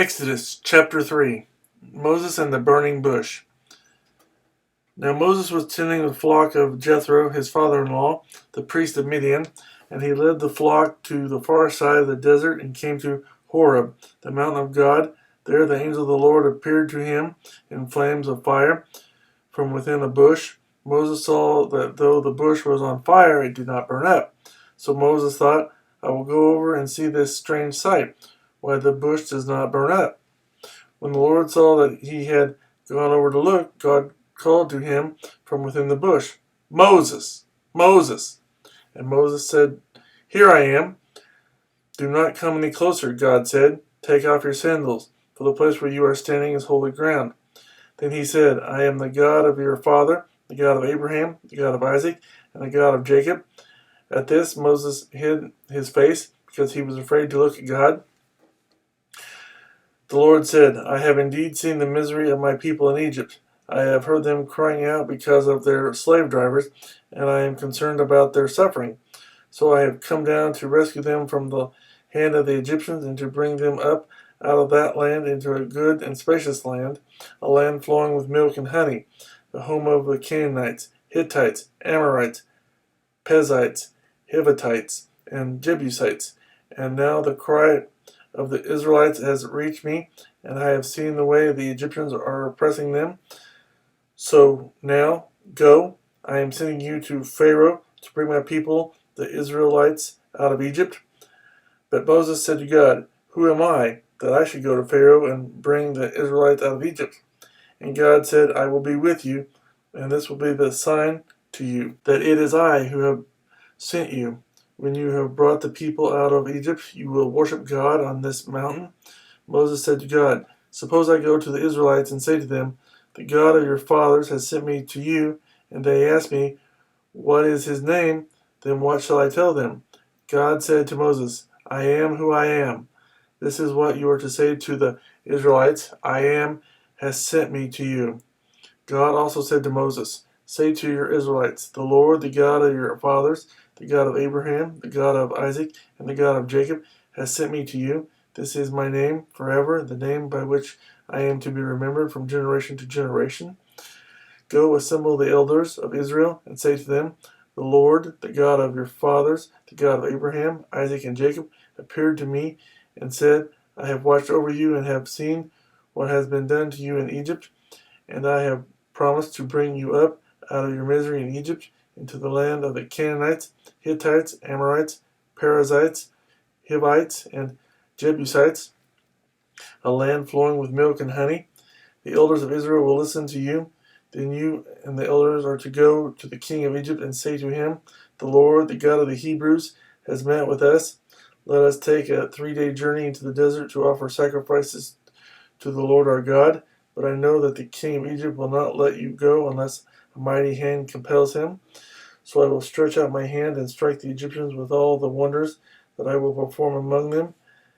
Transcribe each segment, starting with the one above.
Exodus chapter 3. Moses and the burning bush. Now Moses was tending the flock of Jethro, his father-in-law, the priest of Midian, and he led the flock to the far side of the desert and came to Horeb, the mountain of God. There the angel of the Lord appeared to him in flames of fire from within a bush. Moses saw that though the bush was on fire, it did not burn up. So Moses thought, I will go over and see this strange sight, why the bush does not burn up. When the Lord saw that he had gone over to look, God called to him from within the bush, Moses, Moses. And Moses said, Here I am. Do not come any closer, God said. Take off your sandals, for the place where you are standing is holy ground. Then he said, I am the God of your father, the God of Abraham, the God of Isaac, and the God of Jacob. At this, Moses hid his face because he was afraid to look at God. The Lord said, I have indeed seen the misery of my people in Egypt. I have heard them crying out because of their slave drivers, and I am concerned about their suffering. So I have come down to rescue them from the hand of the Egyptians and to bring them up out of that land into a good and spacious land, a land flowing with milk and honey, the home of the Canaanites, Hittites, Amorites, Perizzites, Hivitites, and Jebusites. And now the cry of the Israelites has reached me, and I have seen the way the Egyptians are oppressing them. So now, go, I am sending you to Pharaoh to bring my people, the Israelites, out of Egypt. But Moses said to God, Who am I, that I should go to Pharaoh and bring the Israelites out of Egypt? And God said, I will be with you, and this will be the sign to you, that it is I who have sent you. When you have brought the people out of Egypt, you will worship God on this mountain. Moses said to God, Suppose I go to the Israelites and say to them, The God of your fathers has sent me to you, and they ask me, What is his name? Then what shall I tell them? God said to Moses, I am who I am. This is what you are to say to the Israelites, I am has sent me to you. God also said to Moses, Say to your Israelites, The Lord, the God of your fathers, the God of Abraham, the God of Isaac, and the God of Jacob, has sent me to you. This is my name forever, the name by which I am to be remembered from generation to generation. Go assemble the elders of Israel and say to them, The Lord, the God of your fathers, the God of Abraham, Isaac, and Jacob, appeared to me and said, I have watched over you and have seen what has been done to you in Egypt, and I have promised to bring you up out of your misery in Egypt into the land of the Canaanites, Hittites, Amorites, Perizzites, Hivites, and Jebusites, a land flowing with milk and honey. The elders of Israel will listen to you. Then you and the elders are to go to the king of Egypt and say to him, The Lord, the God of the Hebrews, has met with us. Let us take a 3-day journey into the desert to offer sacrifices to the Lord our God. But I know that the king of Egypt will not let you go unless a mighty hand compels him. So I will stretch out my hand and strike the Egyptians with all the wonders that I will perform among them.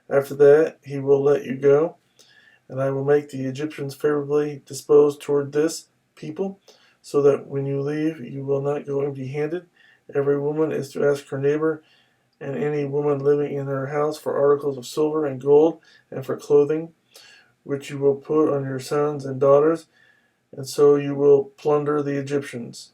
After that he will let you go, and I will make the Egyptians favorably disposed toward this people, so that when you leave you will not go empty-handed. Every woman is to ask her neighbor, and any woman living in her house, for articles of silver and gold, and for clothing, which you will put on your sons and daughters, and so you will plunder the Egyptians.